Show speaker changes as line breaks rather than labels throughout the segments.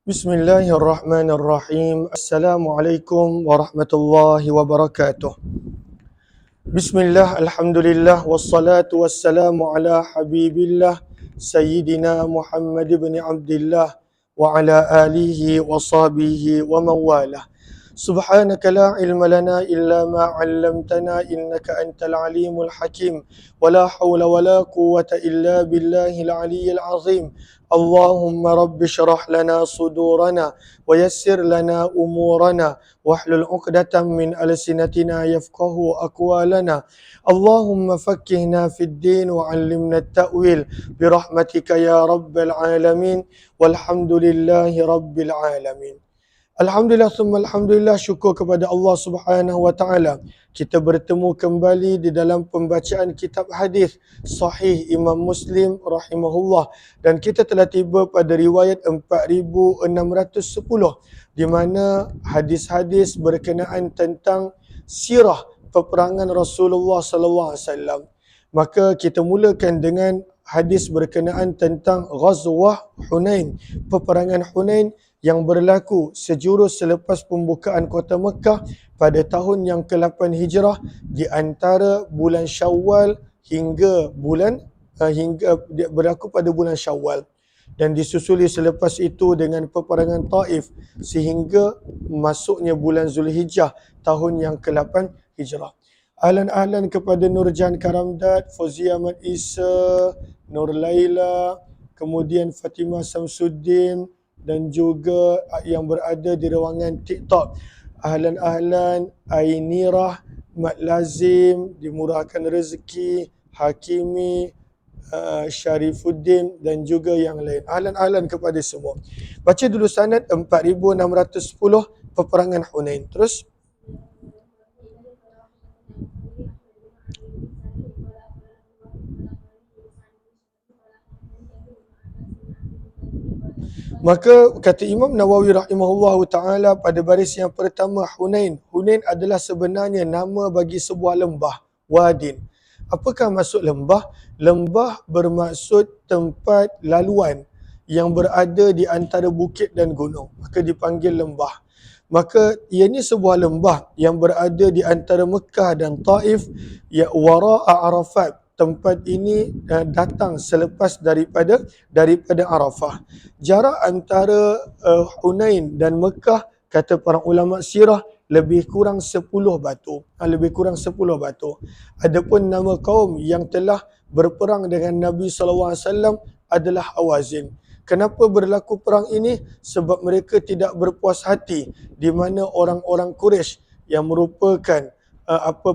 Bismillahirrahmanirrahim. Assalamualaikum warahmatullahi wabarakatuh. Bismillah, alhamdulillah, wassalatu wassalamu ala habibillah Sayyidina Muhammad ibn Abdillah wa ala alihi wa sahbihi wa mawalah. Subhanaka la ilma lana illa ma 'allamtana innaka antal alimul hakim wa la hawla wa la quwwata illa billahil aliyyil azim. Allahumma rabbi syrah lana sudurana wa yassir lana umurana wahlul 'uqdatam min alsinatina yafqahu aqwalana. Allahumma faqqihna fid din wa 'allimna at-ta'wil birahmatika ya rabbal alamin walhamdulillahi rabbil alamin. Alhamdulillah summa alhamdulillah, syukur kepada Allah Subhanahu wa taala. Kita bertemu kembali di dalam pembacaan kitab hadis sahih Imam Muslim rahimahullah, dan kita telah tiba pada riwayat 4610 di mana hadis-hadis berkenaan tentang sirah peperangan Rasulullah sallallahu alaihi wasallam. Maka kita mulakan dengan hadis berkenaan tentang Ghazwah Hunain, peperangan Hunain yang berlaku sejurus selepas pembukaan kota Mekah pada tahun yang ke-8 Hijrah di antara bulan Syawal hingga berlaku pada bulan Syawal, dan disusuli selepas itu dengan peperangan Taif sehingga masuknya bulan Zulhijjah tahun yang ke-8 Hijrah. Ahlan kepada Nurjan Karamdad, Fauzia Ahmad Isa, Nur Laila, kemudian Fatimah Samsuddin, dan juga yang berada di ruangan TikTok. Ahlan Ainirah, Mat Lazim, dimurahkan rezeki, Hakimi, Syarifuddin dan juga yang lain. Ahlan kepada semua. Baca dulu sanad 4610 peperangan Hunain. Terus maka kata Imam Nawawi rahimahullahu taala pada baris yang pertama Hunain. Hunain adalah sebenarnya nama bagi sebuah lembah, wadin. Apakah maksud lembah? Lembah bermaksud tempat laluan yang berada di antara bukit dan gunung, maka dipanggil lembah. Maka ianya sebuah lembah yang berada di antara Mekah dan Taif, ya wara'a Arafat. Tempat ini datang selepas daripada Arafah. Jarak antara Hunain dan Mekah, kata para ulama sirah, lebih kurang 10 batu. Lebih kurang 10 batu. Adapun nama kaum yang telah berperang dengan Nabi SAW adalah Hawazin. Kenapa berlaku perang ini? Sebab mereka tidak berpuas hati di mana orang-orang Quraisy yang merupakan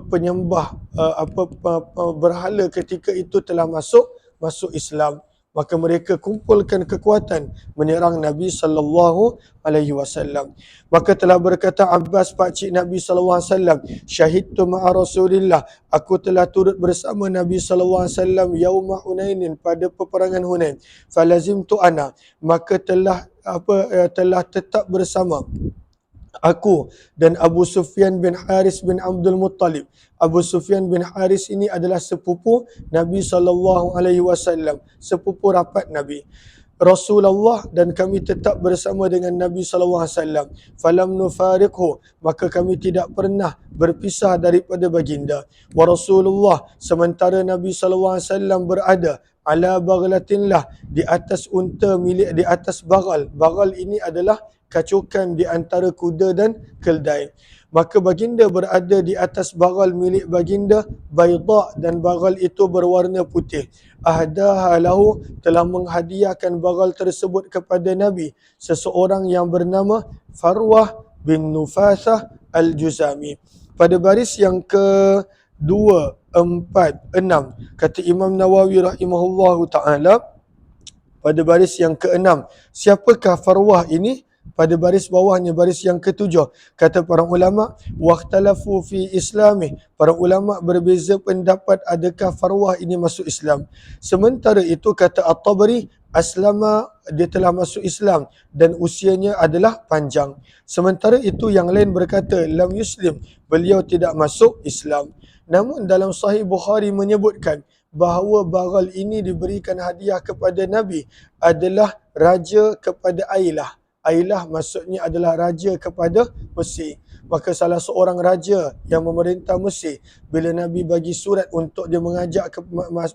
penyembah berhala ketika itu telah masuk Islam. Maka mereka kumpulkan kekuatan menyerang Nabi sallallahu alaihi wasallam. Maka telah berkata Abbas, pakcik Nabi sallallahu alaihi wasallam, syahidtu ma'a Rasulillah, aku telah turut bersama Nabi sallallahu alaihi wasallam yauma Hunainin, pada peperangan Hunain. Falazimtu ana, maka telah tetap bersama aku dan Abu Sufyan bin Haris bin Abdul Muttalib. Abu Sufyan bin Haris ini adalah sepupu Nabi SAW, sepupu rapat Nabi. Rasulullah dan kami tetap bersama dengan Nabi SAW. Falam nufariqhu, maka kami tidak pernah berpisah daripada baginda. Wa Rasulullah, sementara Nabi SAW berada ala baghlatinlah, di atas unta milik, di atas bagal. Bagal ini adalah kacukan di antara kuda dan keldai. Maka baginda berada di atas bagal milik baginda, bayda, dan bagal itu berwarna putih. Ahdaha lahu, telah menghadiahkan bagal tersebut kepada Nabi seseorang yang bernama Farwah bin Nufasah al-Juzami. Pada baris yang ke-2, 4, 6, kata Imam Nawawi rahimahullahu ta'ala pada baris yang ke-6, siapakah Farwah ini? Pada baris bawahnya, baris yang ke-7, kata para ulama, waqtalafu fi islami, para ulama berbeza pendapat adakah Farwah ini masuk Islam. Sementara itu kata At-Tabari, aslama, dia telah masuk Islam dan usianya adalah panjang. Sementara itu yang lain berkata lam yuslim, beliau tidak masuk Islam. Namun dalam Sahih Bukhari menyebutkan bahawa bagal ini diberikan hadiah kepada Nabi adalah raja kepada Ailah. Ailah maksudnya adalah raja kepada Mesir. Maka salah seorang raja yang memerintah Mesir, bila Nabi bagi surat untuk dia mengajak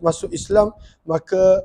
masuk Islam, maka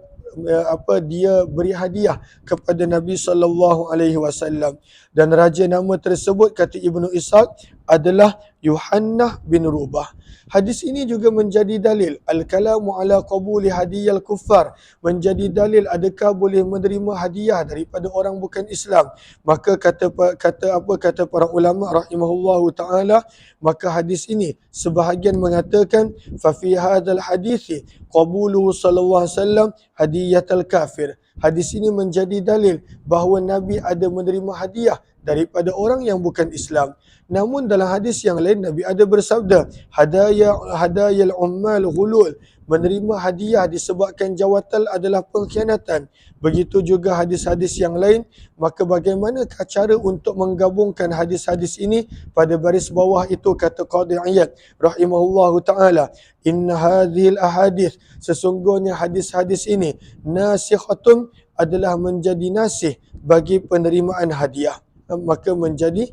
dia beri hadiah kepada Nabi SAW. Dan raja nama tersebut kata Ibnu Ishaq adalah Yuhannah bin Rubah. Hadis ini juga menjadi dalil al-kalamu ala qabuli hadiyal kuffar, menjadi dalil adakah boleh menerima hadiah daripada orang bukan Islam. Maka kata para ulama rahimahullahu taala, maka hadis ini sebahagian mengatakan fa fi hadzal hadisi qabuluhu sallallahu alaihi wasallam hadiyatul kafir. Hadis ini menjadi dalil bahawa Nabi ada menerima hadiah daripada orang yang bukan Islam. Namun dalam hadis yang lain Nabi ada bersabda, hadayal ummal ghulul, menerima hadiah disebabkan jawatan adalah pengkhianatan. Begitu juga hadis-hadis yang lain. Maka bagaimanakah cara untuk menggabungkan hadis-hadis ini? Pada baris bawah itu kata Qadhi Iyad rahimahullahu taala, inna hadhil ahadith, sesungguhnya hadis-hadis ini nasikhatun, adalah menjadi nasih bagi penerimaan hadiah. Maka menjadi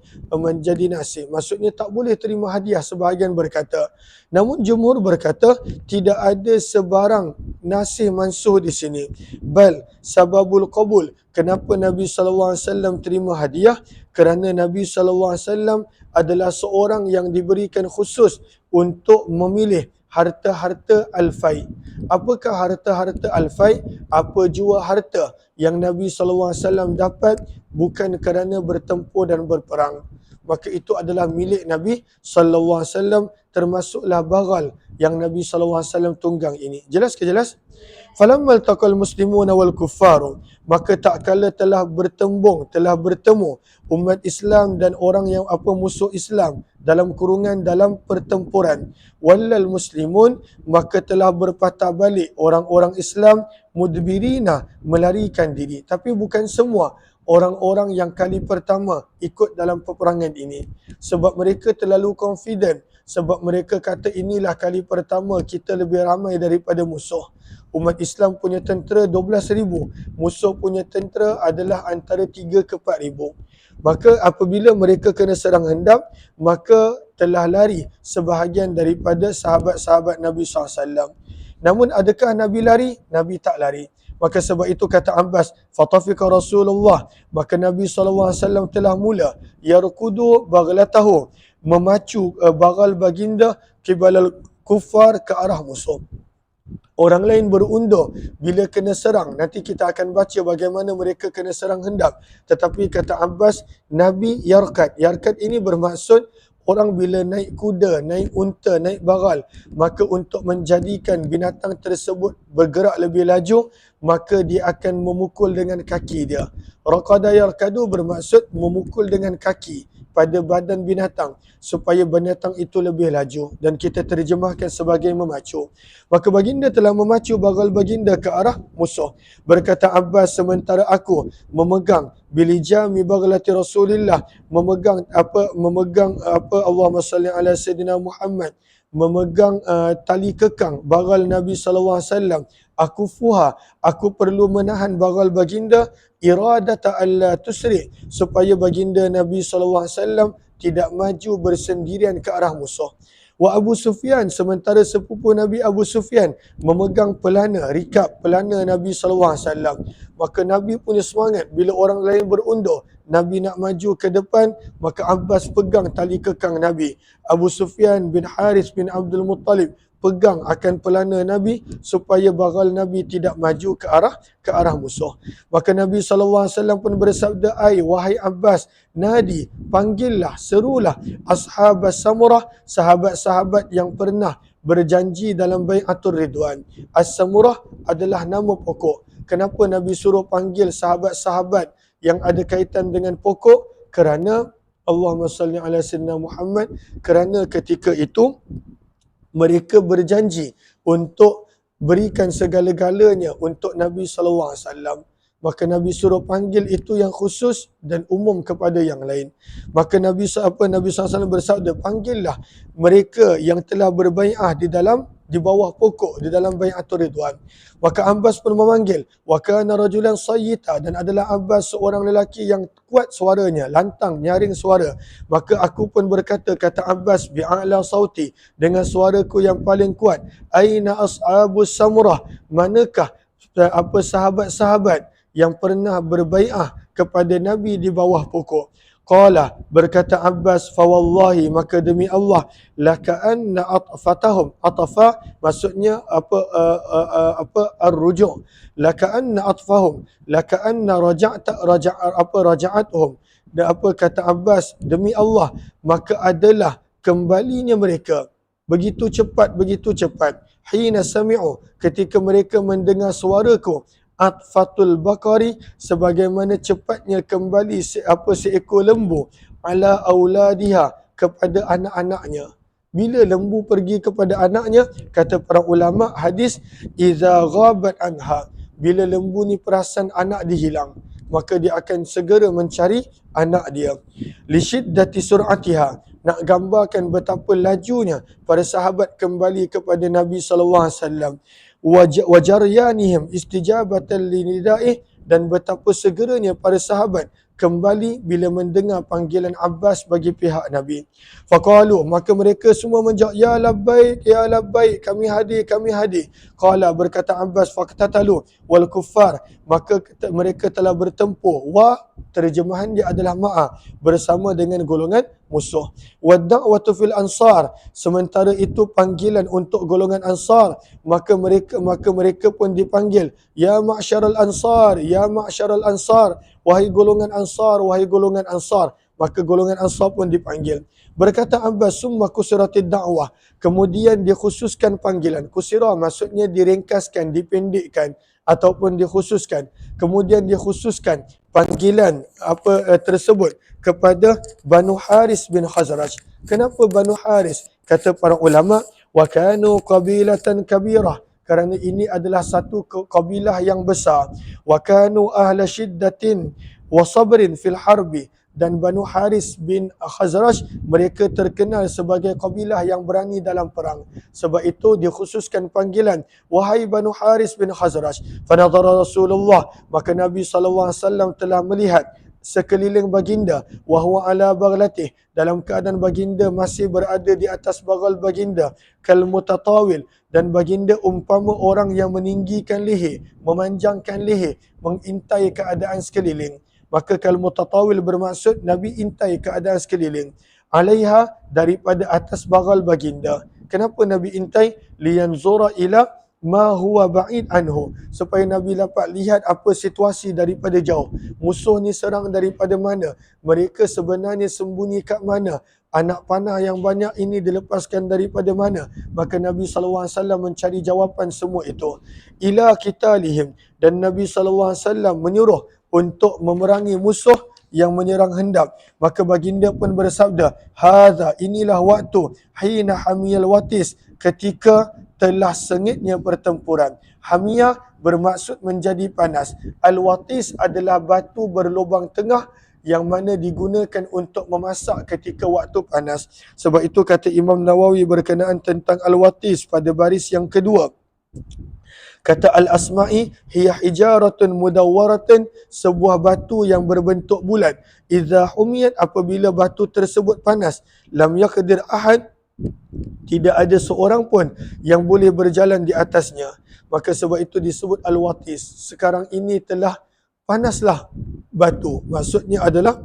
nasih. Maksudnya tak boleh terima hadiah, sebahagian berkata. Namun jumhur berkata tidak ada sebarang nasih mansuh di sini. Bal sababul qabul, kenapa Nabi SAW terima hadiah? Kerana Nabi SAW adalah seorang yang diberikan khusus untuk memilih harta-harta al-fai. Apakah harta-harta al-fai? Apa jua harta yang Nabi SAW dapat bukan kerana bertempur dan berperang, maka itu adalah milik Nabi SAW, termasuklah bagal yang Nabi SAW tunggang ini. Jelas ke jelas? Falammal taqal muslimuna wal kuffaru, maka tak kala telah bertemu umat Islam dan orang yang musuh Islam dalam kurungan dalam pertempuran, wallal muslimun, maka telah berpatah balik orang-orang Islam, mudbirina, melarikan diri. Tapi bukan semua orang-orang yang kali pertama ikut dalam peperangan ini, sebab mereka terlalu confident, sebab mereka kata inilah kali pertama kita lebih ramai daripada musuh. Umat Islam punya tentera 12,000, musuh punya tentera adalah antara 3 ke 4,000. Maka apabila mereka kena serang hendam, maka telah lari sebahagian daripada sahabat-sahabat Nabi SAW. Namun adakah Nabi lari? Nabi tak lari. Maka sebab itu kata Abbas, fatafika Rasulullah, maka Nabi SAW telah mula yarkudu baghlatahu, memacu bagal baginda kibalal kufar, ke arah musuh. Orang lain berundur bila kena serang. Nanti kita akan baca bagaimana mereka kena serang hendap. Tetapi kata Abbas, Nabi yarkat. Yarkat ini bermaksud orang bila naik kuda, naik unta, naik bagal, maka untuk menjadikan binatang tersebut bergerak lebih laju, maka dia akan memukul dengan kaki dia. Raqada yarkadu bermaksud memukul dengan kaki pada badan binatang supaya binatang itu lebih laju, dan kita terjemahkan sebagai memacu. Maka baginda telah memacu bagal baginda ke arah musuh. Berkata Abbas, sementara aku memegang bilijami baghlati Rasulillah, memegang Allahumma salli ala Sayyidina Muhammad, memegang tali kekang bagal Nabi SAW, aku perlu menahan bagal baginda, iradata alla tusri, supaya baginda Nabi SAW tidak maju bersendirian ke arah musuh. Wa Abu Sufyan, sementara sepupu Nabi Abu Sufyan memegang pelana, rikab pelana Nabi SAW. Maka Nabi punya semangat, bila orang lain berundur, Nabi nak maju ke depan, maka Abbas pegang tali kekang Nabi. Abu Sufyan bin Harith bin Abdul Muttalib pegang akan pelana Nabi supaya bagal Nabi tidak maju ke arah musuh. Maka Nabi SAW pun bersabda, wahai Abbas, nadi, panggillah, serulah ashabas samurah, sahabat-sahabat yang pernah berjanji dalam bai'atul ridwan. As-samurah adalah nama pokok. Kenapa Nabi suruh panggil sahabat-sahabat yang ada kaitan dengan pokok? Kerana Allahumma salli ala Sayyidina Muhammad, kerana ketika itu mereka berjanji untuk berikan segala-galanya untuk Nabi SAW. Maka Nabi suruh panggil itu yang khusus dan umum kepada yang lain. Maka Nabi SAW bersabda, panggillah mereka yang telah berbai'ah di dalam di bawah pokok di dalam Bai'atul Ridwan. Maka Abbas pun memanggil, wa kana rajulan sayyita, dan adalah Abbas seorang lelaki yang kuat suaranya, lantang, nyaring suara. Maka aku pun berkata, kata Abbas, bi'ala sauti, dengan suaraku yang paling kuat, aina ashabus samurah, manakah sahabat-sahabat yang pernah berbai'ah kepada Nabi di bawah pokok. Qala, berkata Abbas, fawallahi, maka demi Allah, laka'anna atfatahum, atfa maksudnya ar-ruju', laka'anna atfahum, laka'anna raja'atuhum, dan kata Abbas, demi Allah, maka adalah kembalinya mereka begitu cepat, hina sami'u, ketika mereka mendengar suaraku, atfatul bakari, sebagaimana cepatnya kembali seekor lembu, ala auladiha, kepada anak-anaknya. Bila lembu pergi kepada anaknya, kata para ulama hadis, iza ghabat anha, bila lembu ni perasan anak dia hilang, maka dia akan segera mencari anak dia. Lishiddati sur'atiha, nak gambarkan betapa lajunya para sahabat kembali kepada Nabi SAW. Wajaryanihim istijabatan linidaih, dan betapa segeranya para sahabat kembali bila mendengar panggilan Abbas bagi pihak Nabi. Faqalu, maka mereka semua menjawab, ya labbaik, kami hadir. Qala, berkata Abbas, faqtatalu wal kuffar, maka mereka telah bertempur. Wa, terjemahan dia adalah ma'a, bersama dengan golongan musuh. Wa da'watu fil ansar, sementara itu panggilan untuk golongan ansar, maka mereka pun dipanggil, ya ma'syaral ansar, wahai golongan ansar, maka golongan ansar pun dipanggil. Berkata Abbas, summa kusiratid da'wah, kemudian dikhususkan panggilan. Kusirah maksudnya diringkaskan, dipendekkan ataupun dikhususkan. Kemudian dikhususkan panggilan tersebut kepada Banu Haris bin Khazraj. Kenapa Banu Haris? Kata para ulama, wa kanu qabilatan kabirah, kerana ini adalah satu kabilah yang besar. Wa kanu ahla syiddatin wa sabrin fil harbi, dan Banu Haris bin Khazraj, mereka terkenal sebagai kabilah yang berani dalam perang. Sebab itu dikhususkan panggilan, wahai Banu Haris bin Khazraj. Fanadhara Rasulullah, maka Nabi SAW telah melihat sekeliling baginda, wahwa ala baglatih, dalam keadaan baginda masih berada di atas bagal baginda, kal mutatawil, dan baginda umpama orang yang meninggikan leher, memanjangkan leher, mengintai keadaan sekeliling. Maka kal mutatawil bermaksud Nabi intai keadaan sekeliling. Alaiha, daripada atas bagal baginda. Kenapa Nabi intai? Liyanzura ila ma huwa ba'id anhu, supaya Nabi dapat lihat apa situasi daripada jauh. Musuh ni serang daripada mana? Mereka sebenarnya sembunyi kat mana? Anak panah yang banyak ini dilepaskan daripada mana? Maka Nabi SAW mencari jawapan semua itu. Ila kitalihim, dan Nabi SAW menyuruh untuk memerangi musuh yang menyerang hendak. Maka baginda pun bersabda, hadza, inilah waktu, hina hamiyal watis, ketika telah sengitnya pertempuran. Hamiyah bermaksud menjadi panas. Al-watis adalah batu berlubang tengah yang mana digunakan untuk memasak ketika waktu panas. Sebab itu kata Imam Nawawi berkenaan tentang al-watis pada baris yang kedua. Kata Al-Asma'i, hiya hijaratun mudawwaratun, sebuah batu yang berbentuk bulat. Idza humiyat, apabila batu tersebut panas, lam yaqdir ahad, tidak ada seorang pun yang boleh berjalan di atasnya. Maka sebab itu disebut al-watis. Sekarang ini telah panaslah batu. Maksudnya adalah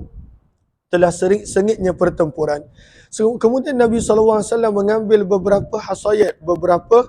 telah sengitnya pertempuran. Kemudian Nabi SAW mengambil beberapa hasayat, beberapa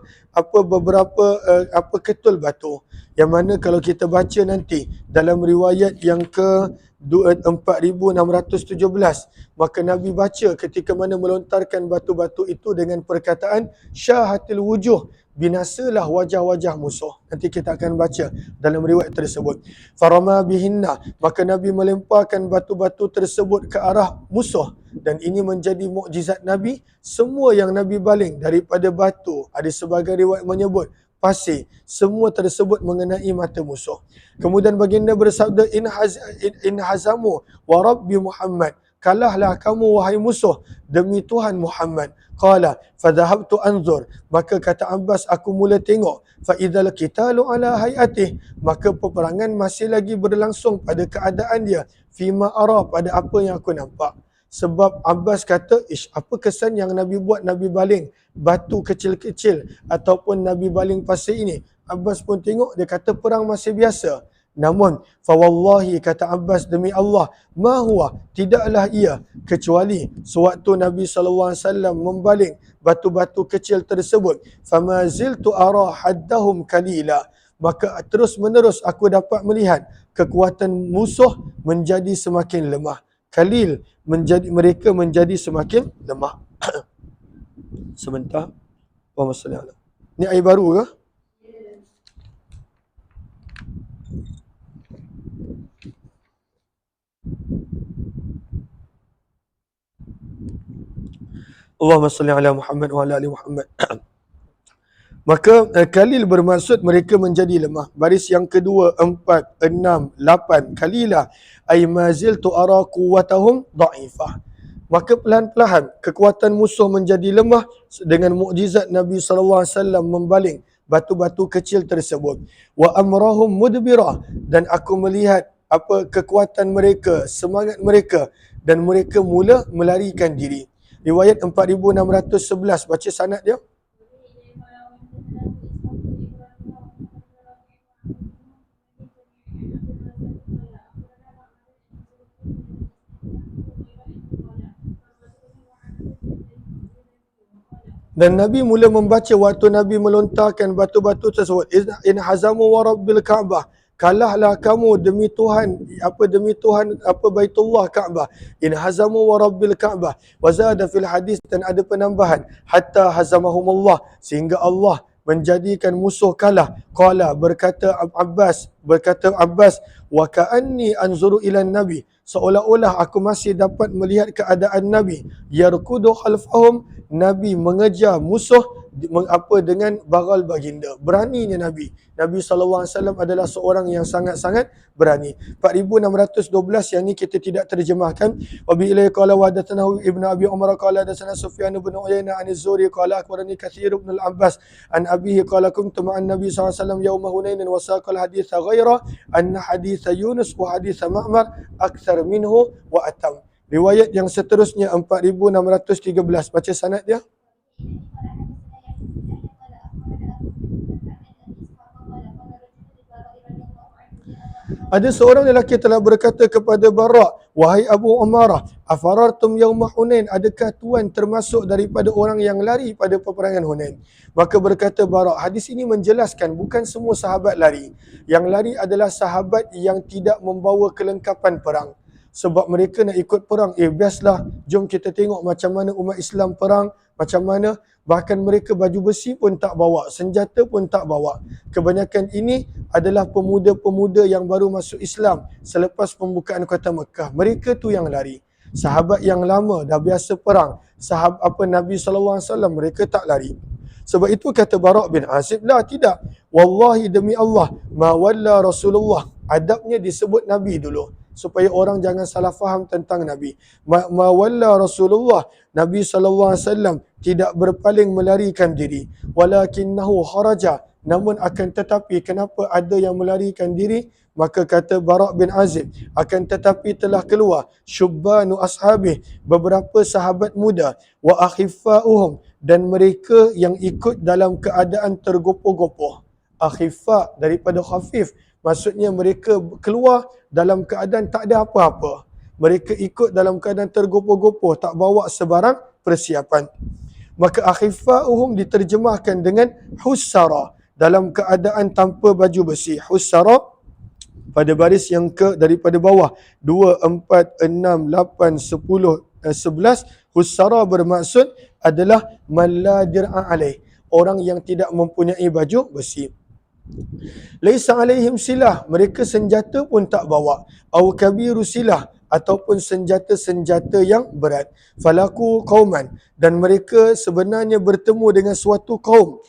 ketul batu, yang mana kalau kita baca nanti dalam riwayat yang ke 4617, maka Nabi baca ketika mana melontarkan batu-batu itu dengan perkataan syahatil wujuh, binasalah wajah-wajah musuh. Nanti kita akan baca dalam riwayat tersebut. Farama bihinna, maka Nabi melemparkan batu-batu tersebut ke arah musuh, dan ini menjadi mukjizat Nabi. Semua yang Nabi baling daripada batu, ada sebagai riwayat menyebut pasir, semua tersebut mengenai mata musuh. Kemudian baginda bersabda, in hazamu wa rabbi Muhammad, kalahlah kamu wahai musuh demi Tuhan Muhammad. Qala fadhahabtu anzur, maka kata Abbas aku mula tengok, fa idzal qitalu ala hayatih, maka peperangan masih lagi berlangsung pada keadaan dia, fima ara, pada apa yang aku nampak. Sebab Abbas kata, apa kesan yang Nabi buat, Nabi baling batu kecil-kecil ataupun Nabi baling pasir ini. Abbas pun tengok, dia kata perang masih biasa. Namun, fawallahi, kata Abbas, demi Allah, ma huwa, tidaklah ia kecuali sewaktu Nabi SAW membaling batu-batu kecil tersebut, fama ziltu ara haddahum kalila, maka terus menerus aku dapat melihat kekuatan musuh menjadi semakin lemah. Kalil, mereka menjadi semakin lemah. Sebentar. Allahumma salli ala. Ni air baru ke? Allahumma salli ala Muhammad wa ala ali Muhammad. Maka kalil bermaksud mereka menjadi lemah. Baris yang kedua, 4, 6, 8. Kalilah ay mazil tu ara quwwatahum dha'ifah. Maka perlahan-lahan kekuatan musuh menjadi lemah dengan mukjizat Nabi SAW membaling batu-batu kecil tersebut. Wa amrahum mudbirah, dan aku melihat apa kekuatan mereka, semangat mereka, dan mereka mula melarikan diri. Riwayat 4611, baca sanad dia. Dan Nabi mula membaca waktu Nabi melontarkan batu-batu tersebut, in hazamu wa rabbil Ka'bah, kalahlah kamu demi Tuhan Baitullah Ka'bah, in hazamu wa rabbil Ka'bah, wa zada fil hadis, dan ada penambahan, hatta hazamahumullah, sehingga Allah menjadikan musuh kalah. Qala, berkata Abbas, wa ka'anni anzuru ila Nabi, seolah-olah aku masih dapat melihat keadaan Nabi, yarkudu khalfahum, Nabi mengejar musuh dengan baral baginda. Beraninya Nabi SAW adalah seorang yang sangat-sangat berani. 4612 yang ni kita tidak terjemahkan. Wa bi ilaihi qala wa hadatsana Ibnu Abi Umar qala hadatsana Sufyan bin Uyainah an Az-Zuhri qala akhbarani Katsir bin Al-Abbas an abihi qala kuntu ma'an Nabi SAW yawma Hunain wa saqal hadits ghaira anna hadits Yunus wa hadits Ma'mar akthar minhu wa atam. Riwayat yang seterusnya 4613, baca sanad dia. Ada seorang lelaki telah berkata kepada Bara, wahai Abu Umarah, afarartum yauma Hunain, adakah tuan termasuk daripada orang yang lari pada peperangan Hunain? Maka berkata Bara, hadis ini menjelaskan bukan semua sahabat lari. Yang lari adalah sahabat yang tidak membawa kelengkapan perang. Sebab mereka nak ikut perang, biaslah, jom kita tengok macam mana umat Islam perang, macam mana, bahkan mereka baju besi pun tak bawa, senjata pun tak bawa. Kebanyakan ini adalah pemuda-pemuda yang baru masuk Islam selepas pembukaan kota Mekah. Mereka tu yang lari. Sahabat yang lama dah biasa perang, Nabi SAW, mereka tak lari. Sebab itu kata Bara' bin Azib, lah tidak, wallahi demi Allah, ma walla Rasulullah, adabnya disebut Nabi dulu supaya orang jangan salah faham tentang Nabi. Ma walla Rasulullah, Nabi SAW tidak berpaling melarikan diri. Walakinnahu kharaja, namun akan tetapi kenapa ada yang melarikan diri? Maka kata Bara' bin Azib, akan tetapi telah keluar syubbanu ashabih, beberapa sahabat muda, wa akhiffa'uhum, dan mereka yang ikut dalam keadaan tergopoh-gopoh. Akhiffa daripada khafif, maksudnya mereka keluar dalam keadaan tak ada apa-apa. Mereka ikut dalam keadaan tergopoh-gopoh, tak bawa sebarang persiapan. Maka akhifa'uhum diterjemahkan dengan hussara, dalam keadaan tanpa baju besi. Hussara pada baris yang daripada bawah 2, 4, 6, 8, 10, 11. Hussara bermaksud adalah man la dir'a alaih, orang yang tidak mempunyai baju besi. Laisa alaihim silah, mereka senjata pun tak bawa. Au kabiru silah, ataupun senjata-senjata yang berat. Falaku qauman, dan mereka sebenarnya bertemu dengan suatu kaum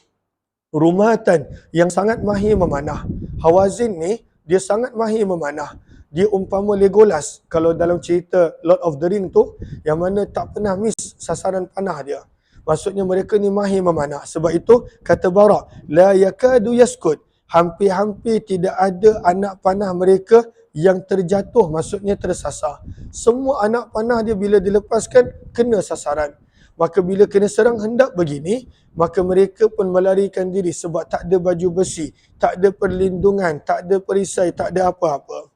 rumatan yang sangat mahir memanah. Hawazin ni dia sangat mahir memanah. Dia umpama Legolas kalau dalam cerita Lord of the Ring tu, yang mana tak pernah miss sasaran panah dia. Maksudnya mereka ni mahir memanah. Sebab itu kata Bara, la yakadu yaskut, hampir-hampir tidak ada anak panah mereka yang terjatuh, maksudnya tersasar. Semua anak panah dia bila dilepaskan kena sasaran. Maka bila kena serang hendak begini, maka mereka pun melarikan diri sebab tak ada baju besi, tak ada perlindungan, tak ada perisai, tak ada apa-apa.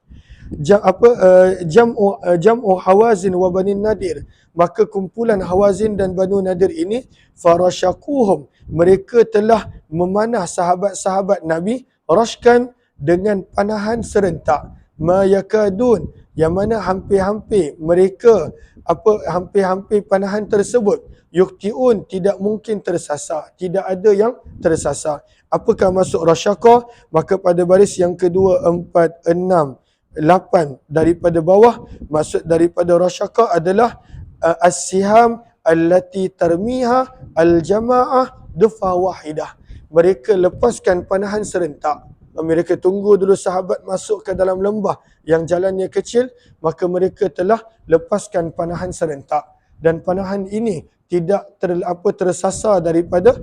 Jam'u Hawazin wa Bani Nadir, maka kumpulan Hawazin dan Banu Nadir ini farasyakuhum, mereka telah memanah sahabat-sahabat Nabi rashkan dengan panahan serentak, ma yakadun, yang mana hampir-hampir mereka hampir-hampir panahan tersebut yuktiun, tidak mungkin tersasar, tidak ada yang tersasar. Apakah maksud rasyaka? Maka pada baris yang kedua, 4, 6, 8 daripada bawah, maksud daripada rasyaka adalah as-siham allati tarmiha al-jama'ah dufa wahidah. Mereka lepaskan panahan serentak. Mereka tunggu dulu sahabat masuk ke dalam lembah yang jalannya kecil, maka mereka telah lepaskan panahan serentak. Dan panahan ini tidak tersasar daripada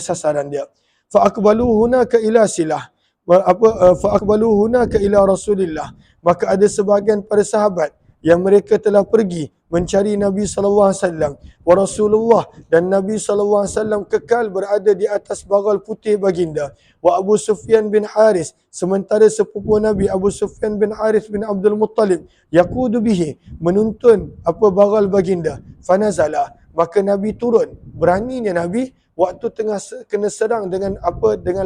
sasaran dia. Fa aqbalu hunaka ila silah, fa aqbalu hunaka ila Rasulillah, maka ada sebahagian para sahabat yang mereka telah pergi mencari Nabi SAW wa Rasulullah, dan Nabi SAW kekal berada di atas bagal putih baginda, wa Abu Sufyan bin Haris, sementara sepupu Nabi Abu Sufyan bin Haris bin Abdul Muttalib yaqudu bihi, menuntun bagal baginda, fanazala, maka Nabi turun. Beraninya Nabi waktu tengah kena serang dengan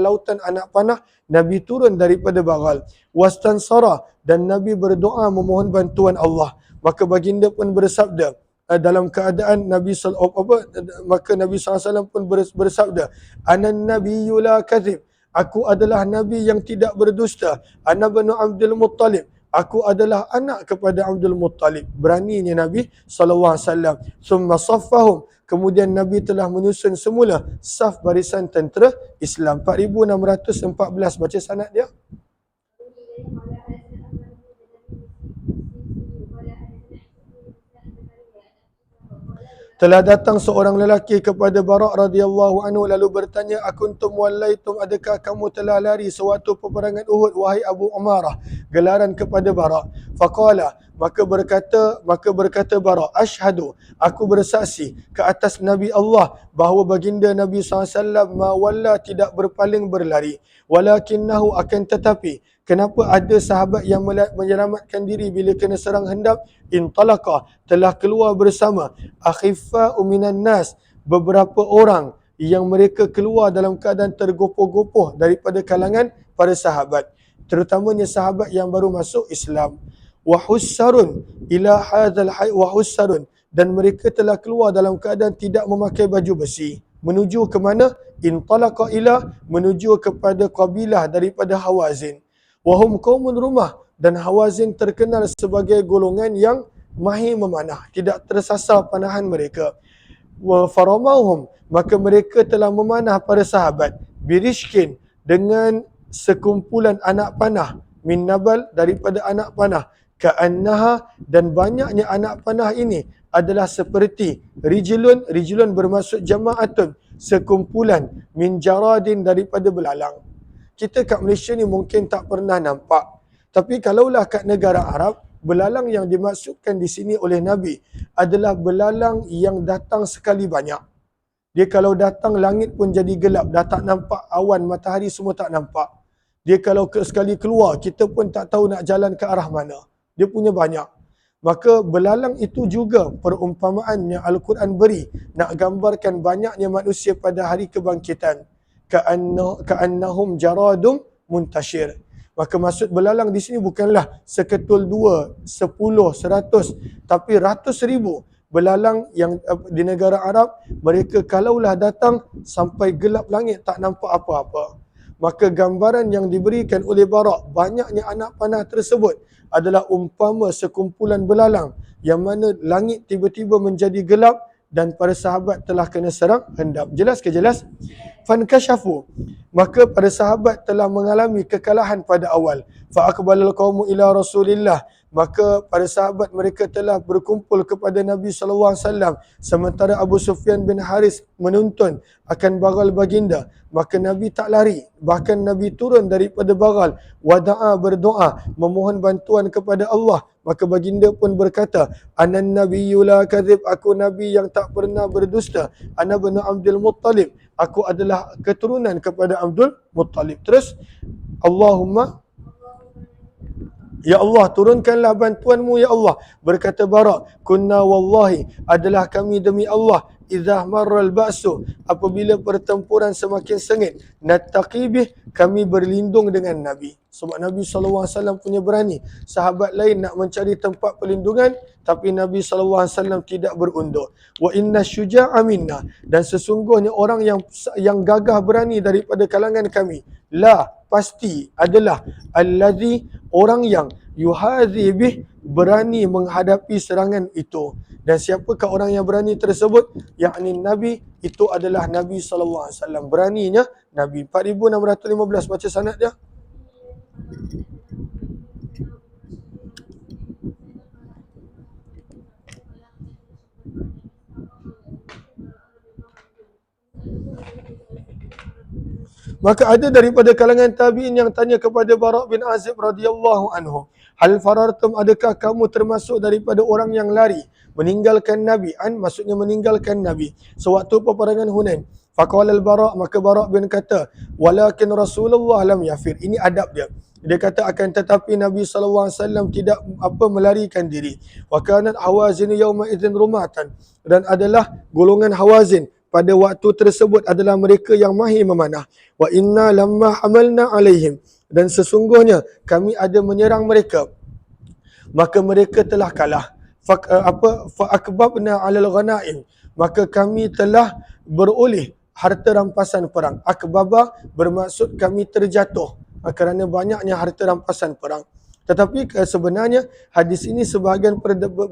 lautan anak panah, Nabi turun daripada bagal. Wastansara, dan Nabi berdoa memohon bantuan Allah. Maka baginda pun bersabda dalam keadaan maka Nabi SAW pun bersabda, anan nabiyyu la kadhib, aku adalah Nabi yang tidak berdusta. Ana banu Abdul Muttalib, aku adalah anak kepada Abdul Muttalib. Beraninya Nabi SAW. Summa saffahum, kemudian Nabi telah menyusun semula saf barisan tentera Islam. 4614 baca sanad dia. Telah datang seorang lelaki kepada Bara' radhiyallahu anhu lalu bertanya, akuntum wallaitum, adakah kamu telah lari sewaktu peperangan Uhud, wahai Abu Umarah? Gelaran kepada Bara'. Faqala, maka berkata Bara', ashhadu, aku bersaksi ke atas Nabi Allah bahawa baginda Nabi SAW ma walla, tidak berpaling berlari. Walakinnahu, akan tetapi, kenapa ada sahabat yang menyelamatkan diri bila kena serang hendap? Intalaqa, telah keluar bersama. Akhifa'u minan nas, beberapa orang yang mereka keluar dalam keadaan tergopoh-gopoh daripada kalangan para sahabat, terutamanya sahabat yang baru masuk Islam. Wa hussarun ila hadzal hayy, wa hussarun, dan mereka telah keluar dalam keadaan tidak memakai baju besi. Menuju ke mana? Intalaqa ila, menuju kepada kabilah daripada Hawazin. Wahum qaumun rumah, dan Hawazin terkenal sebagai golongan yang mahir memanah, tidak tersasar panahan mereka. Wa faramahum, maka mereka telah memanah para sahabat, birishkin, dengan sekumpulan anak panah, min nabal, daripada anak panah, ka'annaha, dan banyaknya anak panah ini adalah seperti rijlun bermaksud jama'atun, sekumpulan, min jaradin, daripada belalang. Kita kat Malaysia ni mungkin tak pernah nampak, tapi kalaulah kat negara Arab, belalang yang dimaksudkan di sini oleh Nabi adalah belalang yang datang sekali banyak. Dia kalau datang, langit pun jadi gelap, dah tak nampak awan, matahari semua tak nampak. Dia kalau sekali keluar, kita pun tak tahu nak jalan ke arah mana. Dia punya banyak. Maka belalang itu juga perumpamaan yang Al-Quran beri, nak gambarkan banyaknya manusia pada hari kebangkitan. Ka'annahum jaradum muntashir. Maka maksud belalang di sini bukanlah seketul 2, 10, 100, tapi ratus ribu belalang yang di negara Arab, mereka kalaulah datang sampai gelap langit tak nampak apa-apa. Maka gambaran yang diberikan oleh Bara', banyaknya anak panah tersebut adalah umpama sekumpulan belalang yang mana langit tiba-tiba menjadi gelap dan para sahabat telah kena serang hendap. Jelas ke jelas? Fankashafu, maka para sahabat telah mengalami kekalahan pada awal. Fa aqbalal qaumu ila Rasulillah, maka para sahabat mereka telah berkumpul kepada Nabi SAW, sementara Abu Sufyan bin Haris menuntun akan bagal baginda. Maka Nabi tak lari, bahkan Nabi turun daripada bagal, wada'a, berdoa, memohon bantuan kepada Allah. Maka baginda pun berkata, anan nabiyyu la kadhib, aku Nabi yang tak pernah berdusta. Ana bin Abdul Muttalib, aku adalah keturunan kepada Abdul Muttalib. Terus, Allahumma, ya Allah, turunkanlah bantuanmu ya Allah. Berkata Bara, kunna wallahi, adalah kami demi Allah, idza marral ba'su, apabila pertempuran semakin sengit, nattaqibih, kami berlindung dengan Nabi. Sebab Nabi SAW punya berani. Sahabat lain nak mencari tempat perlindungan, tapi Nabi SAW tidak berundur. Wa inna syuja'a minna, dan sesungguhnya orang yang gagah berani daripada kalangan kami, la, pasti adalah allazi, orang yang yuhadhi bih, berani menghadapi serangan itu. Dan siapakah orang yang berani tersebut? Yakni Nabi, itu adalah Nabi SAW. Beraninya Nabi. 4615, baca sanad dia. Maka ada daripada kalangan tabi'in yang tanya kepada Bara' bin Azib radhiyallahu anhu, hal farartum, adakah kamu termasuk daripada orang yang lari meninggalkan Nabi? Maksudnya meninggalkan Nabi sewaktu peperangan Hunain. Faqala al-Bara', maka Bara' bin kata, walakin Rasulullah lam yafir. Ini adab dia. Dia kata, akan tetapi Nabi SAW tidak melarikan diri. Wa kanat Hawazin yawma idzin rumatan, dan adalah golongan Hawazin pada waktu tersebut adalah mereka yang mahir memanah. Wa inna lamma hamalna alaihim, dan sesungguhnya kami ada menyerang mereka, maka mereka telah kalah. Fa akbabna alal ghanaim, maka kami telah beroleh harta rampasan perang. Akbaba bermaksud kami terjatuh kerana banyaknya harta rampasan perang. Tetapi sebenarnya hadis ini sebahagian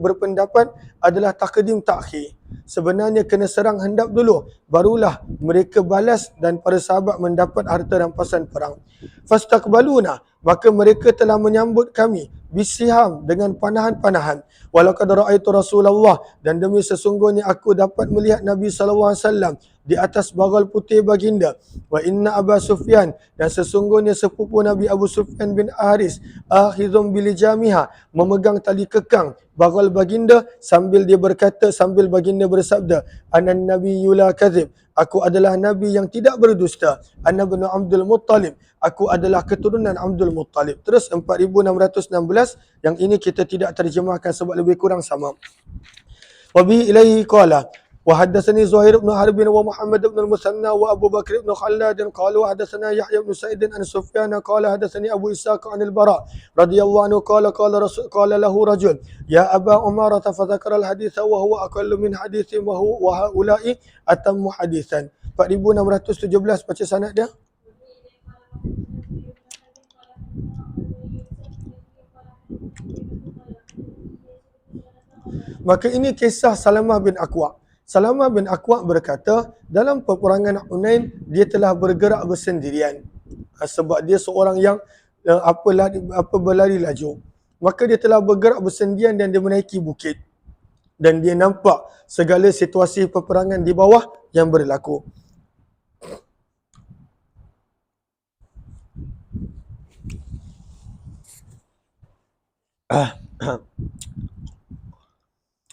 berpendapat adalah takdim takhir. Sebenarnya kena serang hendap dulu, barulah mereka balas dan para sahabat mendapat harta rampasan perang. Fastaqbaluna, maka mereka telah menyambut kami bisiham, dengan panahan-panahan. Walaqad ra'aitu Rasulullah, dan demi sesungguhnya aku dapat melihat Nabi SAW di atas bagal putih baginda. Wa inna Aba Sufyan, dan sesungguhnya sepupu Nabi Abu Sufyan bin Haris, akhidhum bilijamiha, memegang tali kekang bagal baginda, sambil dia berkata, sambil baginda bersabda, anan nabiyyu la kadhib, aku adalah Nabi yang tidak berdusta. Ana bin Abdul Muttalib, aku adalah keturunan Abdul Muttalib. Terus 4616, yang ini kita tidak terjemahkan sebab lebih kurang sama. Wa bihi ilaihi qala wa haddatsani Zuhair bin Harb wa Muhammad bin al-Musanna wa Abu Bakr bin Khallad qala haddatsana Yahya bin Sa'id an Sufyan qala haddatsani Abu Ishaq an al-Bara radhiyallahu anhu qala lahu rajul ya Aba Umar fa dzakara al-hadits wa huwa aqallu min hadithi wa haula'i atammu hadithan. 4617, baca sanad dia. Maka ini kisah Salamah bin Aqwa'. Salamah bin Aqwa' berkata, dalam peperangan Hunain dia telah bergerak bersendirian. Sebab dia seorang yang berlari laju. Maka dia telah bergerak bersendirian dan dia menaiki bukit. Dan dia nampak segala situasi peperangan di bawah yang berlaku.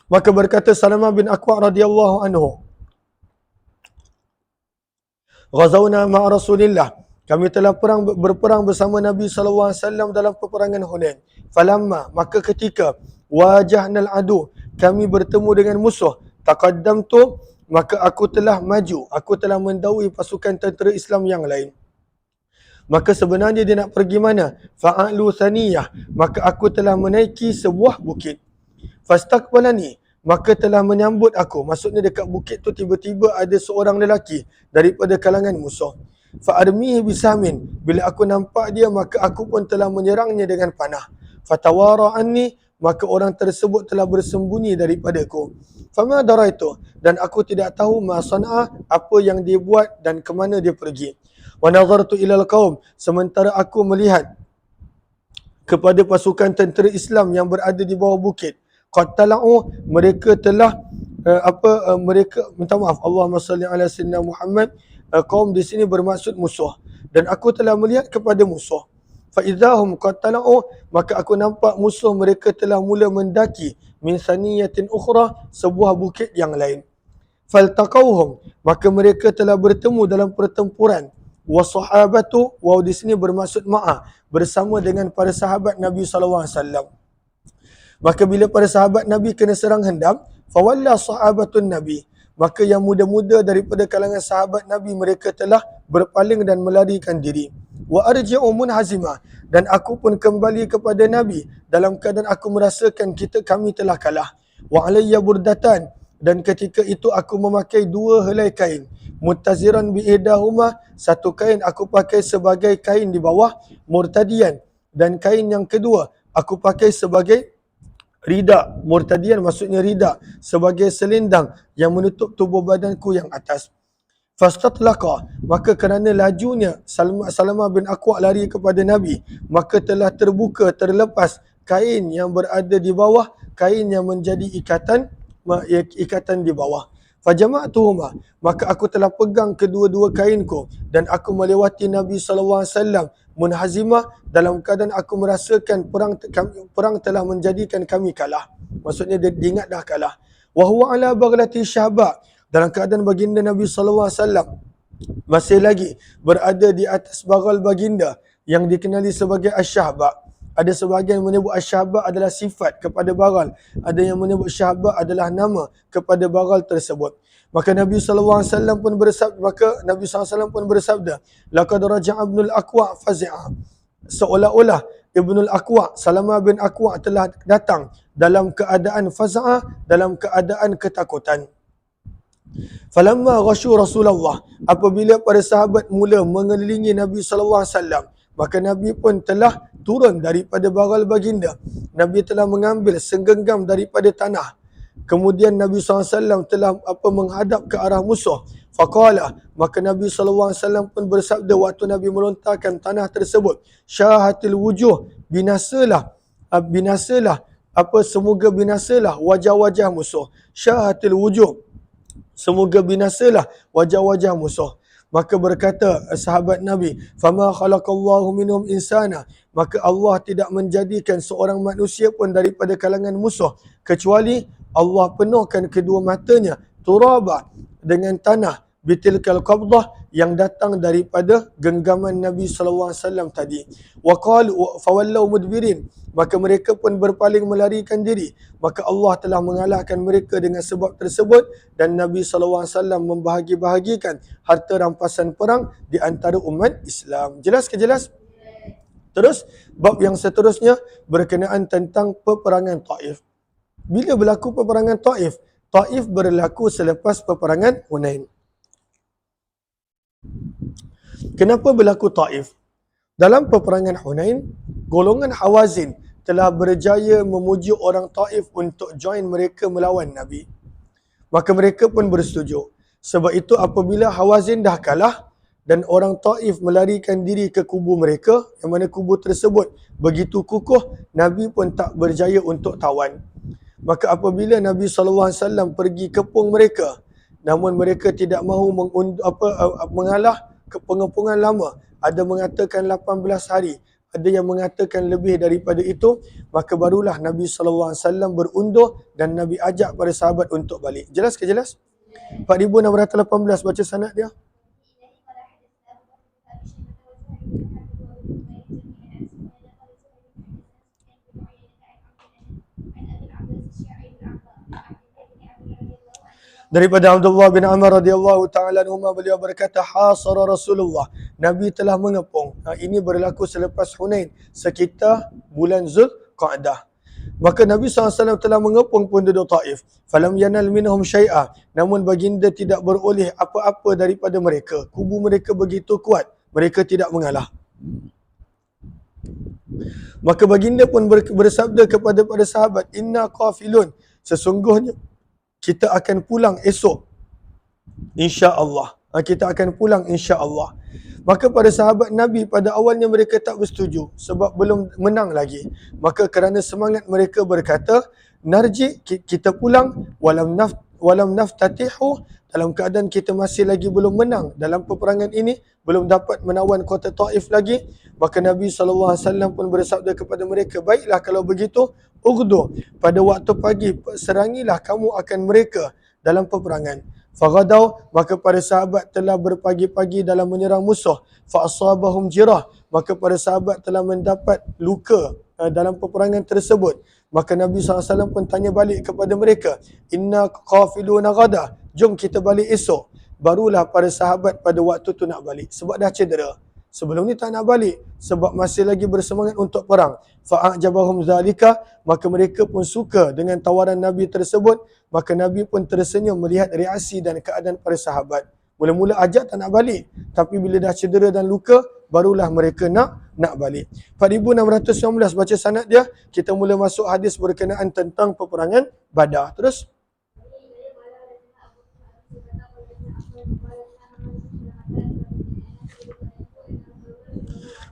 Maka berkata Salamah bin Aqwa' radhiyallahu anhu, Ghazawna ma'a Rasulillah, kami telah berperang bersama Nabi SAW dalam peperangan Hunain. Falamma, maka ketika wajahnal adu, kami bertemu dengan musuh, taqaddamtu, maka aku telah maju, aku telah mendahului pasukan tentera Islam yang lain. Maka sebenarnya dia nak pergi mana? Fa'alu thaniyah, maka aku telah menaiki sebuah bukit. Fastaqbalani, maka telah menyambut aku. Maksudnya dekat bukit tu tiba-tiba ada seorang lelaki daripada kalangan musuh. Fa'armihi bisamin, bila aku nampak dia maka aku pun telah menyerangnya dengan panah. Fatawara anni, maka orang tersebut telah bersembunyi daripadaku. Fama daraitu, dan aku tidak tahu ma sana'a, apa yang dia buat dan ke mana dia pergi. Wa nazartu ilal qaum, sementara aku melihat kepada pasukan tentera Islam yang berada di bawah bukit. Qatala'u, mereka telah mereka minta maaf, Allahumma salli ala sayyidina Muhammad, kaum di sini bermaksud musuh, dan aku telah melihat kepada musuh. Fa idzahum qatala'u, maka aku nampak musuh mereka telah mula mendaki min saniyatin ukhra, sebuah bukit yang lain. Faltaqawhum, maka mereka telah bertemu dalam pertempuran. Wasahabatu, waw di sini bermaksud ma'a, bersama dengan para sahabat Nabi SAW. Maka bila para sahabat Nabi kena serang hendam, fawalla sahabatun Nabi, maka yang muda-muda daripada kalangan sahabat Nabi mereka telah berpaling dan melarikan diri. Wa arji'u munhazimah, dan aku pun kembali kepada Nabi dalam keadaan aku merasakan kami telah kalah. Wa alayya burdatan, dan ketika itu aku memakai dua helai kain. Muttaziran bi ihdahuma, satu kain aku pakai sebagai kain di bawah. Murtadian, dan kain yang kedua aku pakai sebagai rida. Murtadian maksudnya rida, sebagai selendang yang menutup tubuh badanku yang atas. Fastatlaqa, maka kerana lajunya Salamah bin Aqwa lari kepada Nabi, maka telah terlepas kain yang berada di bawah, kain yang menjadi ikatan di bawah. Fajama'tuhuma, maka aku telah pegang kedua-dua kainku dan aku melewati Nabi SAW munhazimah, dalam keadaan aku merasakan perang telah menjadikan kami kalah. Maksudnya dia ingat dah kalah. Wa huwa ala baghlati syahba, dalam keadaan baginda Nabi SAW masih lagi berada di atas bagal baginda yang dikenali sebagai asyahba. Ada sebahagian menyebut asyahba adalah sifat kepada bagal, ada yang menyebut syahba adalah nama kepada bagal tersebut. Maka Nabi SAW pun bersabda, laqad raja'a ibnul Aqwa fazi'a, seolah-olah Ibnul Aqwa, Salamah bin Aqwa telah datang dalam keadaan faza'a, dalam keadaan ketakutan. Falamma ghasyu Rasulullah, apabila para sahabat mula mengelilingi Nabi SAW, maka Nabi pun telah turun daripada bagal baginda. Nabi telah mengambil segenggam daripada tanah. Kemudian Nabi SAW telah menghadap ke arah musuh. Faqala, maka Nabi SAW pun bersabda waktu Nabi melontarkan tanah tersebut, syahatil wujuh, binasalah, semoga binasalah wajah-wajah musuh. Syahatil wujuh, semoga binasalah wajah-wajah musuh. Maka berkata sahabat Nabi, fama khalaqallahu minhum insana, maka Allah tidak menjadikan seorang manusia pun daripada kalangan musuh, kecuali Allah penuhkan kedua matanya turaba, dengan tanah, bitilkal qabdah, yang datang daripada genggaman Nabi SAW tadi. Wa qalu fawallau mudbirin, maka mereka pun berpaling melarikan diri. Maka Allah telah mengalahkan mereka dengan sebab tersebut, dan Nabi SAW membahagi-bahagikan harta rampasan perang di antara umat Islam. Jelas ke jelas? Terus bab yang seterusnya berkenaan tentang peperangan Taif. Bila berlaku peperangan Taif? Taif berlaku selepas peperangan Hunain. Kenapa berlaku Taif? Dalam peperangan Hunain, golongan Hawazin telah berjaya memujuk orang Taif untuk join mereka melawan Nabi. Maka mereka pun bersetuju. Sebab itu apabila Hawazin dah kalah dan orang Taif melarikan diri ke kubu mereka, yang mana kubu tersebut begitu kukuh, Nabi pun tak berjaya untuk tawan. Maka apabila Nabi SAW pergi kepung mereka, namun mereka tidak mahu mengalah ke pengepungan lama, ada mengatakan 18 hari, ada yang mengatakan lebih daripada itu, maka barulah Nabi SAW berundur dan Nabi ajak para sahabat untuk balik. Jelas ke jelas? 4618 baca sanad dia. Daripada Abdullah bin Amr radhiyallahu taala anhuma, beliau berkata, hasara Rasulullah, Nabi telah mengepung. Ini berlaku selepas Hunain, sekitar bulan Zulqa'dah. Maka Nabi SAW telah mengepung penduduk Taif. Falam yanal minhum syai'a, namun baginda tidak beroleh apa-apa daripada mereka. Kubu mereka begitu kuat, mereka tidak mengalah. Maka baginda pun bersabda kepada para sahabat, inna qafilun, sesungguhnya kita akan pulang esok, insya-Allah. Kita akan pulang insya-Allah. Maka para sahabat Nabi pada awalnya mereka tak bersetuju sebab belum menang lagi. Maka kerana semangat mereka berkata, narji, kita pulang, walam naftatihu, dalam keadaan kita masih lagi belum menang dalam peperangan ini, belum dapat menawan kota Taif lagi. Maka Nabi SAW pun bersabda kepada mereka, baiklah kalau begitu, ughdu, pada waktu pagi serangilah kamu akan mereka dalam peperangan. Faghadaw, maka para sahabat telah berpagi-pagi dalam menyerang musuh. Fa'asabahum jirah, maka para sahabat telah mendapat luka dalam peperangan tersebut. Maka Nabi SAW pun tanya balik kepada mereka, inna qafiluna ghada, jom kita balik esok. Barulah para sahabat pada waktu tu nak balik sebab dah cedera. Sebelum ni tak nak balik sebab masih lagi bersemangat untuk perang. Fa'ajabahum zalika, maka mereka pun suka dengan tawaran Nabi tersebut. Maka Nabi pun tersenyum melihat reaksi dan keadaan para sahabat. Mula-mula ajak tak nak balik, tapi bila dah cedera dan luka, barulah mereka nak balik. 4619 baca sanad dia. Kita mula masuk hadis berkenaan tentang peperangan Badar. Terus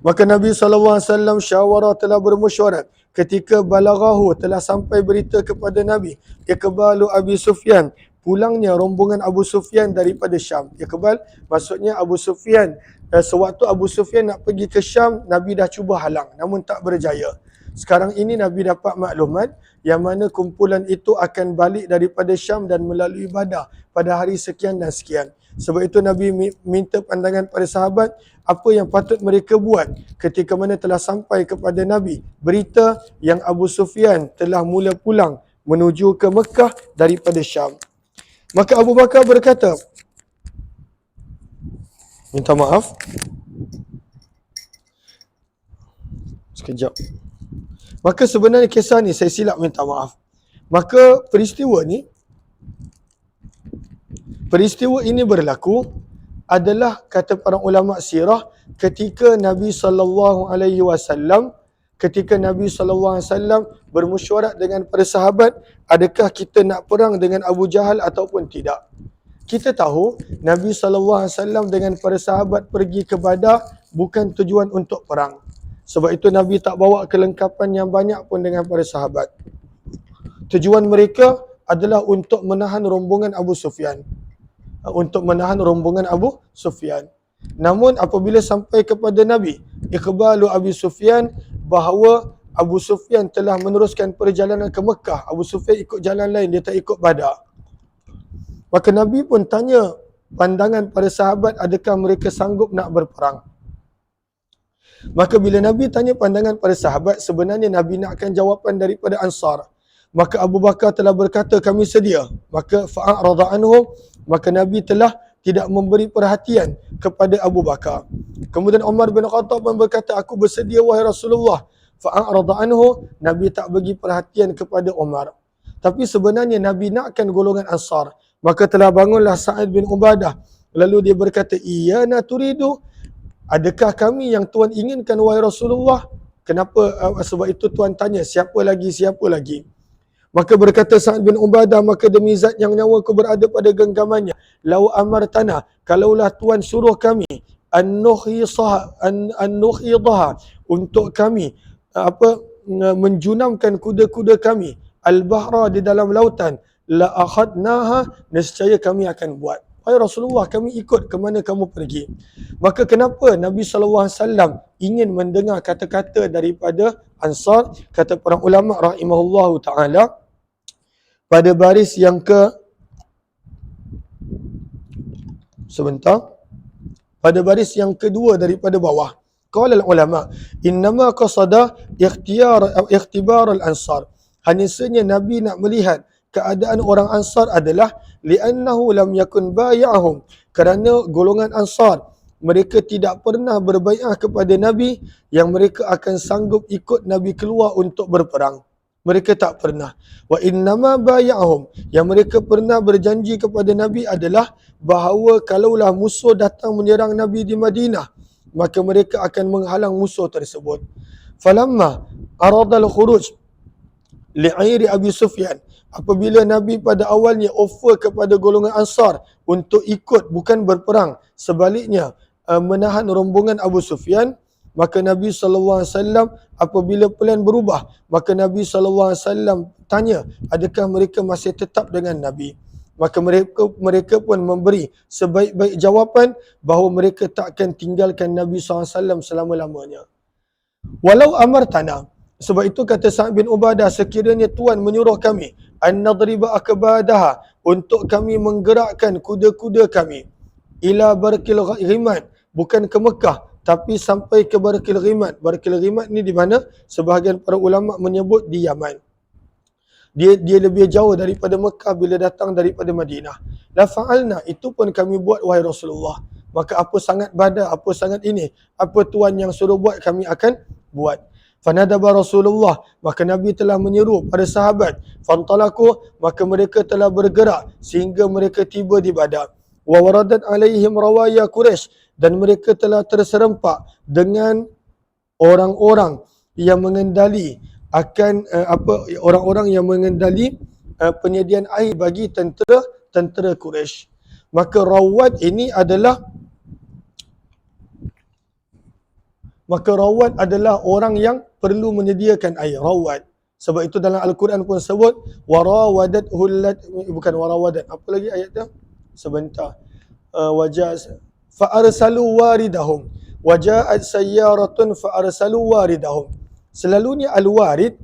maka Nabi SAW syawara, telah bermesyuarat ketika balaghahu, telah sampai berita kepada Nabi, iqbalu Abi Sufyan, pulangnya rombongan Abu Sufyan daripada Syam. Iqbal maksudnya Abu Sufyan. Sewaktu Abu Sufyan nak pergi ke Syam, Nabi dah cuba halang namun tak berjaya. Sekarang ini Nabi dapat maklumat yang mana kumpulan itu akan balik daripada Syam dan melalui Badar pada hari sekian dan sekian. Sebab itu Nabi minta pandangan pada sahabat apa yang patut mereka buat ketika mana telah sampai kepada Nabi berita yang Abu Sufyan telah mula pulang menuju ke Mekah daripada Syam. Maka Abu Bakar berkata, minta maaf, sekejap. Maka sebenarnya kisah ni saya silap, minta maaf. Maka peristiwa ini berlaku adalah, kata para ulama sirah, ketika Nabi SAW bermesyuarat dengan para sahabat, adakah kita nak perang dengan Abu Jahal ataupun tidak. Kita tahu Nabi SAW dengan para sahabat pergi ke Badar bukan tujuan untuk perang. Sebab itu Nabi tak bawa kelengkapan yang banyak pun dengan para sahabat. Tujuan mereka adalah untuk menahan rombongan Abu Sufyan. Namun apabila sampai kepada Nabi, iqbalu Abi Sufyan, bahawa Abu Sufyan telah meneruskan perjalanan ke Mekah. Abu Sufyan ikut jalan lain, dia tak ikut Badar. Maka Nabi pun tanya pandangan para sahabat, adakah mereka sanggup nak berperang. Maka bila Nabi tanya pandangan para sahabat, sebenarnya Nabi nakkan jawapan daripada Ansar. Maka Abu Bakar telah berkata, kami sedia. Maka fa'arada anhum, maka Nabi telah tidak memberi perhatian kepada Abu Bakar. Kemudian Umar bin Khattab pun berkata, aku bersedia wahai Rasulullah. Fa'arada anhu, Nabi tak bagi perhatian kepada Umar. Tapi sebenarnya Nabi nakkan golongan Ansar. Maka telah bangunlah Sa'ad bin Ubadah. Lalu dia berkata, iyana turidu, adakah kami yang Tuan inginkan wahai Rasulullah? Kenapa? Sebab itu Tuan tanya, siapa lagi? Maka berkata Sa'ad bin Ubadah, maka demi zat yang nyawaku berada pada genggamannya, lau amartana, kalaulah Tuan suruh kami, an-nukhidaha, untuk kami menjunamkan kuda-kuda kami, al-bahra, di dalam lautan, la akhadnaha, nescaya kami akan buat. Wahai Rasulullah, kami ikut ke mana kamu pergi. Maka kenapa Nabi SAW ingin mendengar kata-kata daripada Ansar? Kata para ulama rahimahullahu ta'ala, pada baris yang pada baris yang kedua daripada bawah, qala ulama, innama qasada ikhtibar al-ansar, hanya saja Nabi nak melihat keadaan orang Ansar adalah li'annahu lam yakun bay'ahum, kerana golongan Ansar mereka tidak pernah berbai'ah kepada Nabi yang mereka akan sanggup ikut Nabi keluar untuk berperang. Mereka tak pernah. Wa innama bay'ahum, yang mereka pernah berjanji kepada Nabi adalah bahawa kalaulah musuh datang menyerang Nabi di Madinah, maka mereka akan menghalang musuh tersebut. Falamma aradal khuruj li'airi Abi Sufyan, apabila Nabi pada awalnya offer kepada golongan Ansar untuk ikut bukan berperang, sebaliknya menahan rombongan Abu Sufyan. Maka Nabi SAW apabila plan berubah, maka Nabi SAW tanya, adakah mereka masih tetap dengan Nabi? Maka mereka pun memberi sebaik-baik jawapan bahawa mereka tak akan tinggalkan Nabi SAW selama-lamanya. Walau amartana, sebab itu kata Sa'ad bin Ubadah, sekiranya Tuan menyuruh kami an nadriba akbadaha, untuk kami menggerakkan kuda-kuda kami ila Barkil Ghimat, bukan ke Mekah tapi sampai ke Barkil Ghimat. Barkil Ghimat ni di mana? Sebahagian para ulama menyebut di Yaman. Dia lebih jauh daripada Mekah bila datang daripada Madinah. La fa'alna, itu pun kami buat wahai Rasulullah. Maka apa sangat Badar, apa sangat ini, apa Tuan yang suruh buat, kami akan buat. Fanadaba Rasulullah, maka Nabi telah menyeru pada sahabat. Fantalaku, maka mereka telah bergerak sehingga mereka tiba di Badar. Wa waradat alaihim rawaya Quraisy, dan mereka telah terserempak dengan orang-orang yang mengendali akan orang-orang yang mengendali penyediaan air bagi tentera Quraisy. Maka rawat ini adalah orang yang perlu menyediakan air, rawat. Sebab itu dalam Al-Quran pun sebut warawadat bukan warawadat, apa lagi ayat tu? Sebentar. Wajaz fa arsalu waridahum waja'at sayyaratun fa arsalu waridahum. Selalunya al-warid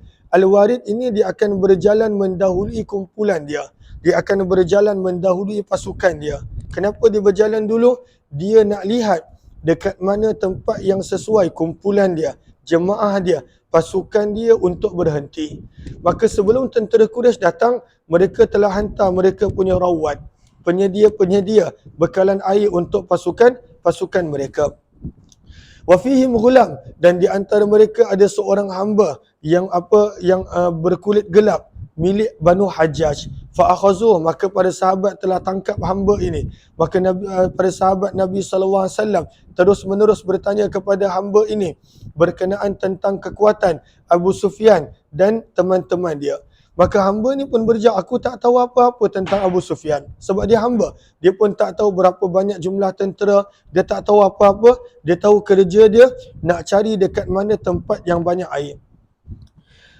ini dia akan berjalan mendahului kumpulan dia. Dia akan berjalan mendahului pasukan dia. Kenapa dia berjalan dulu? Dia nak lihat dekat mana tempat yang sesuai kumpulan dia, jemaah dia, pasukan dia untuk berhenti. Maka sebelum tentera Quraisy datang, mereka telah hantar mereka punya rawat, penyedia bekalan air untuk pasukan mereka. Wa fihim ghulam, dan di antara mereka ada seorang hamba yang berkulit gelap milik Banu Hajjaj. Fa akhazuh, maka para sahabat telah tangkap hamba ini. Maka para sahabat Nabi SAW terus menerus bertanya kepada hamba ini berkenaan tentang kekuatan Abu Sufyan dan teman-teman dia. Maka hamba ni pun berjawab, aku tak tahu apa-apa tentang Abu Sufyan. Sebab dia hamba. Dia pun tak tahu berapa banyak jumlah tentera. Dia tak tahu apa-apa. Dia tahu kerja dia nak cari dekat mana tempat yang banyak air.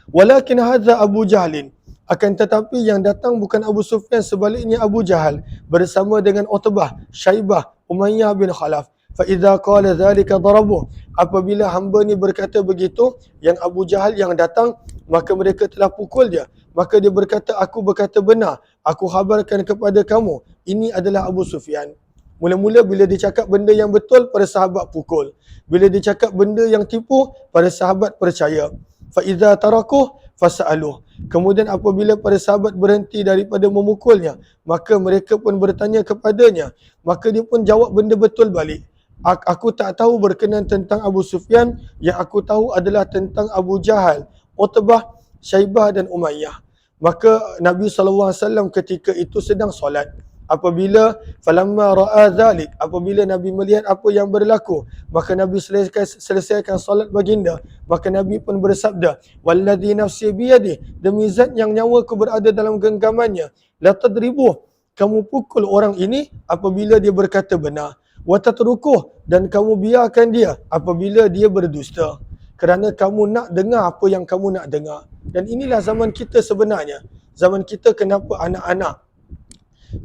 Walakin hadza Abu Jahlin. Akan tetapi yang datang bukan Abu Sufyan, sebaliknya Abu Jahal bersama dengan Utbah, Syaibah, Umayyah bin Khalaf. Fa idza qala dhalika darabuh. Apabila hamba ni berkata begitu, yang Abu Jahal yang datang, maka mereka telah pukul dia. Maka dia berkata, aku berkata benar, aku khabarkan kepada kamu, ini adalah Abu Sufyan. Mula-mula bila dia cakap benda yang betul, para sahabat pukul. Bila dia cakap benda yang tipu, para sahabat percaya. Fa idza tarakuh fas'aluh. Kemudian apabila para sahabat berhenti daripada memukulnya, maka mereka pun bertanya kepadanya. Maka dia pun jawab benda betul balik. Aku tak tahu berkenaan tentang Abu Sufyan, yang aku tahu adalah tentang Abu Jahal, Utbah, Syaibah dan Umayyah. Maka Nabi SAW ketika itu sedang solat. Apabila falamma ra'a dhalik, apabila Nabi melihat apa yang berlaku, maka Nabi selesaikan solat baginda. Maka Nabi pun bersabda, walladhi nafsi biyadih, demi zat yang nyawaku berada dalam genggamannya, la tadribuh, kamu pukul orang ini apabila dia berkata benar, wa tatrukuh, dan kamu biarkan dia apabila dia berdusta. Kerana kamu nak dengar apa yang kamu nak dengar. Dan inilah zaman kita sebenarnya. Zaman kita kenapa anak-anak,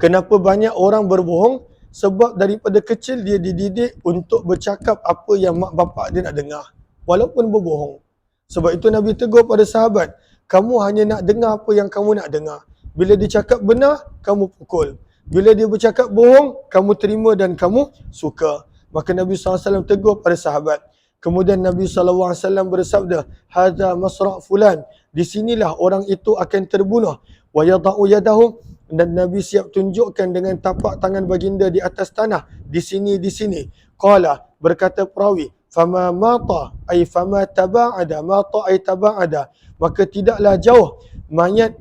kenapa banyak orang berbohong? Sebab daripada kecil dia dididik untuk bercakap apa yang mak bapak dia nak dengar, walaupun berbohong. Sebab itu Nabi tegur pada sahabat, kamu hanya nak dengar apa yang kamu nak dengar. Bila dia cakap benar, kamu pukul. Bila dia bercakap bohong, kamu terima dan kamu suka. Maka Nabi SAW tegur pada sahabat. Kemudian Nabi SAW bersabda, hadza masra' fulan, di sinilah orang itu akan terbunuh. Wa yada'u yadahu, dan Nabi siap tunjukkan dengan tapak tangan baginda di atas tanah, di sini. Qala, berkata perawi, fama mata ay fama taba'ada, mata ay taba'ada, maka tidaklah jauh mayat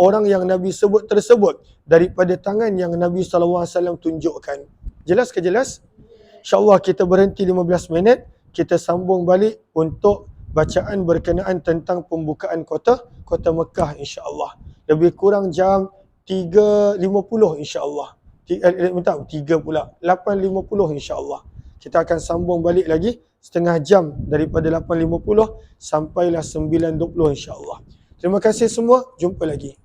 orang yang Nabi sebut tersebut daripada tangan yang Nabi SAW tunjukkan. Jelas ke jelas? InsyaAllah kita berhenti 15 minit. Kita sambung balik untuk bacaan berkenaan tentang pembukaan kota Mekah insyaAllah. Lebih kurang jam 3.50 insyaAllah. tak, 3 pula. 8.50 insya-Allah. Kita akan sambung balik lagi setengah jam daripada 8.50 sampailah 9.20 insya-Allah. Terima kasih semua, jumpa lagi.